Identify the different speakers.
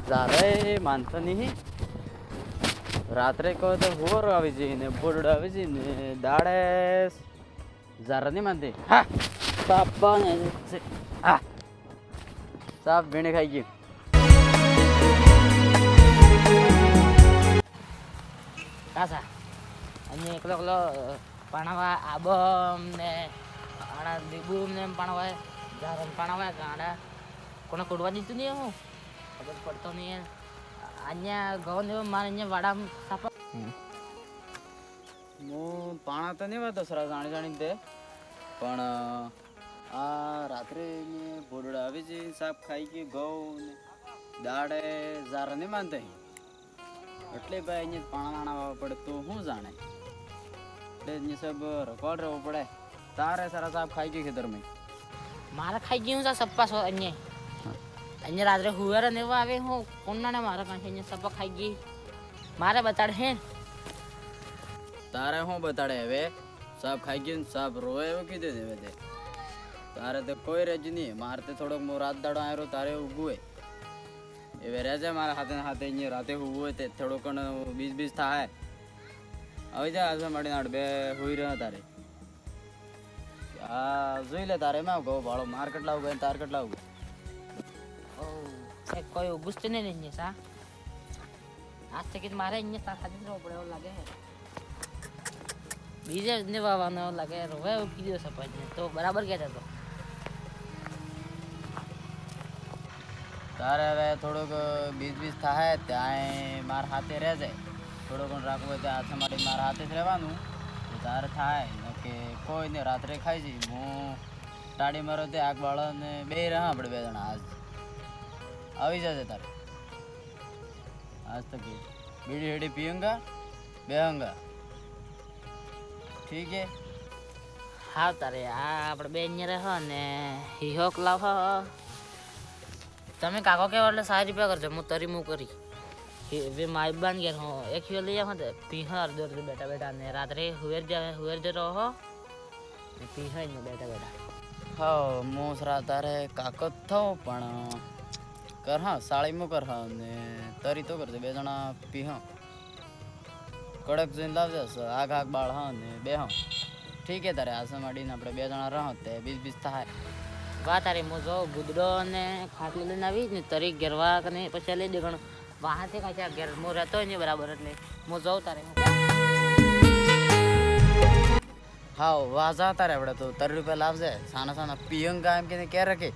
Speaker 1: જારે માનતો નહીં રાત્રે કહો તો હોર આવી જઈ ને બોરડ આવી જઈ ને દાડે જારા નહીં માનતી સાપા ને સાપ ભીણે ખાઈ ગયું
Speaker 2: કાસા અને એકલો એકલો પાણવા આબમ ને આડા દીબુમ ને પાણવા જારન પાણવા ગાડા કોને કુડવા દીધું નહીં હું ખબર પડતો નહીં અહીંયા ગૌ ને મારે અહીંયા વાડા સાપા
Speaker 1: હું પાણા તો નહીં વાતો સરા જાણી જાણી દે પણ આ રાત્રે બોરડા આવી જઈ સાપ ખાઈ ગયું ઘઉં ને દાડે જારા નહીં માનતા એટલે ભાઈ અહીંયા પાણા નાણા વાવવા પડે તો શું જાણે એટલે અહીંયા સબ રખોડ રહેવું પડે તારે સારા સાપ ખાઈ ગયું ખેતરમાં
Speaker 2: મારે ખાઈ ગયું છે સપ્પા સો અહીંયા રાત્રે હુવેર ને એવા આવે હું કોના મારા કાંઠે અહીંયા સપ્પા ખાઈ ગઈ મારે બતાડે હે
Speaker 1: તારે શું બતાડે હવે સાપ ખાઈ ગયું સાપ રોવે એવું કીધું હવે તે તારે તો કોઈ રેજ નહીં મારે તો થોડોક રાત દાડો આવ્યો તારે ઊભું હોય એ રહેજે મારા હાથે હાથે અહીંયા રાતે ઊભું હોય તે થોડુંક બીજ થાય આવી જાય આજે મળીને આડ બે હોઈ રહ્યા તારે હા જોઈ લે તારે એમાં કહો ભાડો માર કેટલા ઉગે તાર કેટલા ઉગે
Speaker 2: કોઈ ઊભું જ નહીં અહીંયા સા આજ તક મારે અહીંયા સા ખાતી રહેવું પડે એવું લાગે બીજે ને વાવાનો એવું લાગે રોવે એવું કીધું સપાજ ને તો બરાબર કહેતા તો
Speaker 1: તારે હવે થોડુંક બીજ થાય ત્યાં મારા હાથે રહેજે થોડુંક રાખવું હોય ત્યાં હાથે માટે મારા હાથે જ રહેવાનું તારે થાય કે કોઈ ને રાત્રે ખાઈ જઈ હું ટાડી મારો તે આગ બાળાને બે રહ્યા આપણે બે જણા આજ આવી જશે તારે આજ તો બીડી હેડી પીऊंगा બેહંગા ઠીક હે
Speaker 2: હા તારે આ આપણે બે અહીંયા રહો ને હિહોક લાવ તમે કાકો કેવા એટલે 60 રૂપિયા કરજો હું તરી હું કરી वे माई बन गया हो एक ही ले जाओ पीहा दर बेटा बेटा ने रात्रे हुएर जे रहो पीहा ने बेटा बेटा
Speaker 1: હા મોસરા તારે કાકો થો પણ કર હા સાળી મો કર હા ને તરી તો કરજે બે જણા પી હા કડક જઈને લાવજે આગ આગ બાળ હા ને બે હા ઠીક હે તારે આસા માડીને આપણે બે જણા રહો તે બીજ થાય
Speaker 2: વાહ તારે મો જો ગુદડો ને ખાટલી લઈને આવી ને તરી ગરવા કને પછી લઈ દે ઘણ વાહાથી કાચા ઘેર મો રહેતો ને બરાબર એટલે હું જાઉં તારે
Speaker 1: હા વાહ જા તારે આપણે તો 30 રૂપિયા લાવજે સાના સાના પીએંગા એમ કે ક્યારે કે